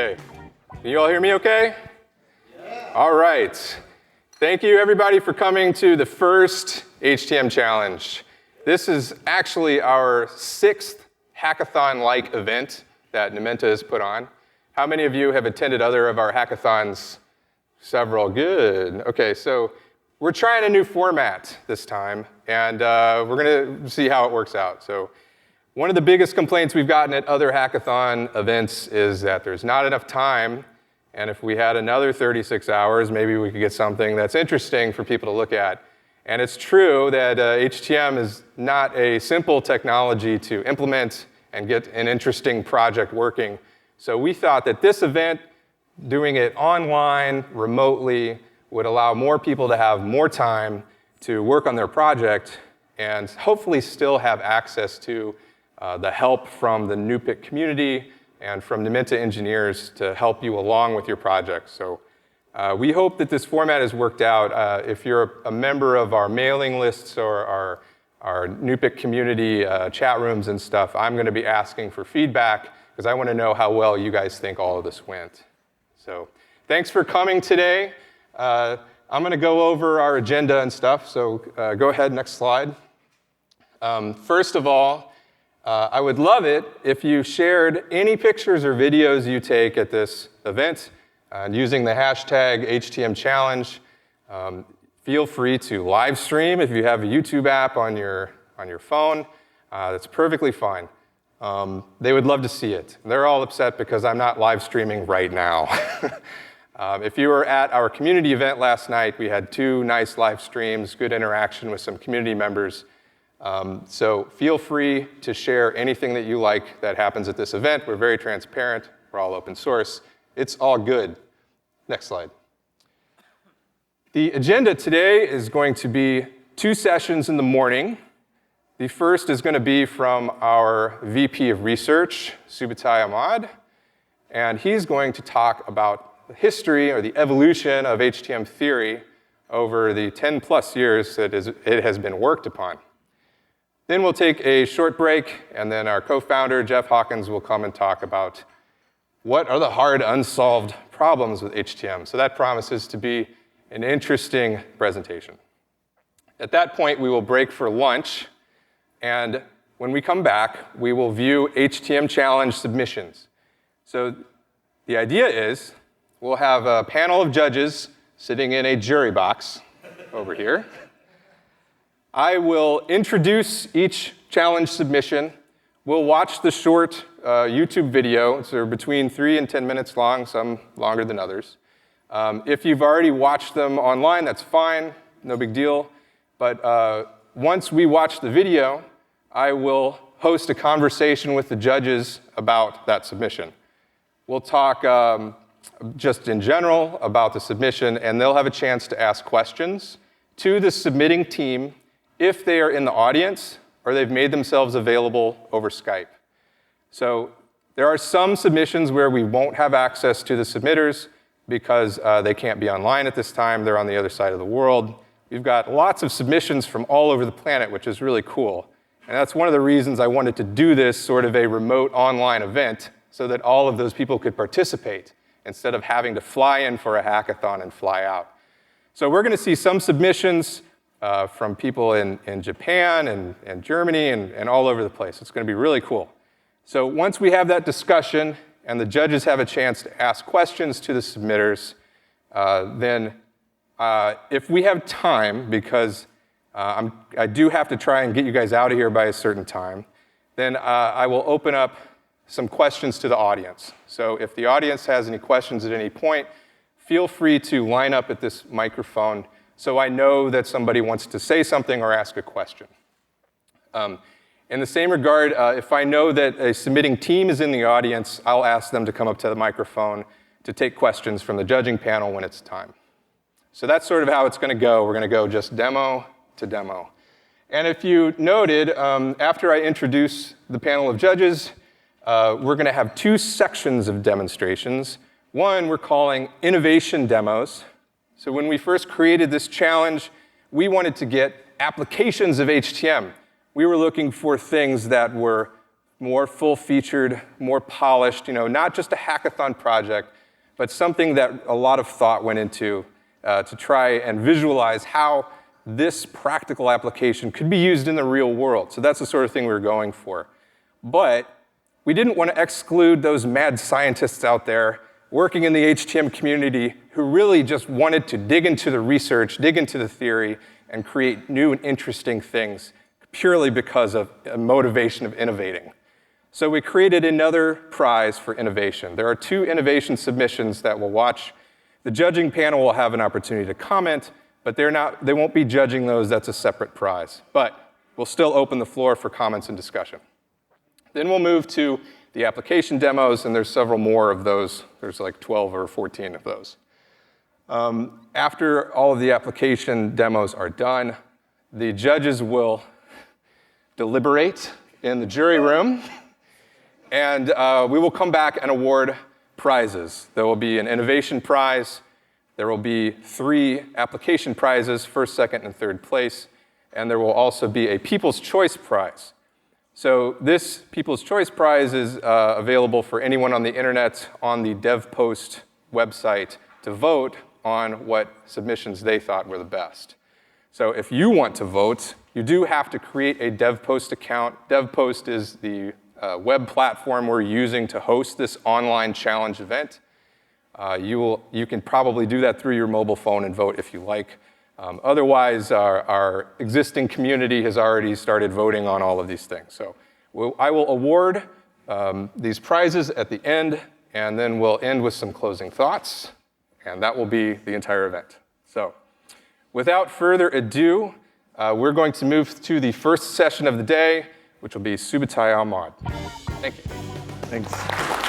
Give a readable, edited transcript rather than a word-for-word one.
Okay. Can you all hear me okay? Yeah. All right. Thank you, everybody, for coming to the first HTM Challenge. This is actually our 6th hackathon-like event that Numenta has put on. How many of you have attended other of our hackathons? Several. Good. Okay, so we're trying a new format this time, and we're going to see how it works out. So one of the biggest complaints we've gotten at other hackathon events is that there's not enough time, and if we had another 36 hours, maybe we could get something that's interesting for people to look at. And it's true that HTM is not a simple technology to implement and get an interesting project working. So we thought that this event, doing it online, remotely, would allow more people to have more time to work on their project and hopefully still have access to the help from the NUPIC community and from Numenta engineers to help you along with your project. So we hope that this format has worked out. If you're a member of our mailing lists or our NUPIC community chat rooms and stuff, I'm going to be asking for feedback because I want to know how well you guys think all of this went. So thanks for coming today. I'm going to go over our agenda and stuff, so go ahead, next slide. First of all, I would love it if you shared any pictures or videos you take at this event using the hashtag HTM Challenge. Feel free to live stream if you have a YouTube app on your phone. That's perfectly fine. They would love to see it. They're all upset because I'm not live streaming right now. If you were at our community event last night, we had 2 nice live streams, good interaction with some community members. So feel free to share anything that you like that happens at this event. We're very transparent. We're all open source. It's all good. Next slide. The agenda today is going to be 2 sessions in the morning. The first is going to be from our VP of Research, Subutai Ahmad, and he's going to talk about the history or the evolution of HTM theory over the 10+ years that it has been worked upon. Then we'll take a short break, and then our co-founder, Jeff Hawkins, will come and talk about what are the hard, unsolved problems with HTM. So that promises to be an interesting presentation. At that point, we will break for lunch, and when we come back, we will view HTM Challenge submissions. So the idea is we'll have a panel of judges sitting in a jury box over here. I will introduce each challenge submission. We'll watch the short YouTube video. So they're between 3 and 10 minutes long, some longer than others. If you've already watched them online, that's fine, no big deal. But once we watch the video, I will host a conversation with the judges about that submission. We'll talk just in general about the submission, and they'll have a chance to ask questions to the submitting team if they are in the audience or they've made themselves available over Skype. So there are some submissions where we won't have access to the submitters because they can't be online at this time. They're on the other side of the world. We've got lots of submissions from all over the planet, which is really cool. And that's one of the reasons I wanted to do this sort of a remote online event so that all of those people could participate instead of having to fly in for a hackathon and fly out. So we're going to see some submissions from people in Japan and Germany and all over the place. It's going to be really cool. So once we have that discussion and the judges have a chance to ask questions to the submitters, then if we have time, because I do have to try and get you guys out of here by a certain time, then I will open up some questions to the audience. So if the audience has any questions at any point, feel free to line up at this microphone so I know that somebody wants to say something or ask a question. In the same regard, if I know that a submitting team is in the audience, I'll ask them to come up to the microphone to take questions from the judging panel when it's time. So that's sort of how it's going to go. We're going to go just demo to demo. And if you noted, after I introduce the panel of judges, we're going to have 2 sections of demonstrations. One we're calling innovation demos. So when we first created this challenge, we wanted to get applications of HTM. We were looking for things that were more full-featured, more polished, not just a hackathon project, but something that a lot of thought went into to try and visualize how this practical application could be used in the real world. So that's the sort of thing we were going for. But we didn't want to exclude those mad scientists out there working in the HTM community who really just wanted to dig into the research, dig into the theory, and create new and interesting things purely because of a motivation of innovating. So we created another prize for innovation. There are 2 innovation submissions that we'll watch. The judging panel will have an opportunity to comment, but they won't be judging those. That's a separate prize. But we'll still open the floor for comments and discussion. Then we'll move to the application demos, and there's several more of those. There's like 12 or 14 of those. After all of the application demos are done, the judges will deliberate in the jury room, and we will come back and award prizes. There will be an innovation prize. There will be 3 application prizes, first, second, and third place. And there will also be a People's Choice Prize. So this People's Choice Prize is available for anyone on the internet on the DevPost website to vote on what submissions they thought were the best. So if you want to vote, you do have to create a DevPost account. DevPost is the web platform we're using to host this online challenge event. You can probably do that through your mobile phone and vote if you like. Otherwise, our existing community has already started voting on all of these things. So I will award these prizes at the end, and then we'll end with some closing thoughts, and that will be the entire event. So without further ado, we're going to move to the first session of the day, which will be Subutai Ahmad. Thank you. Thanks.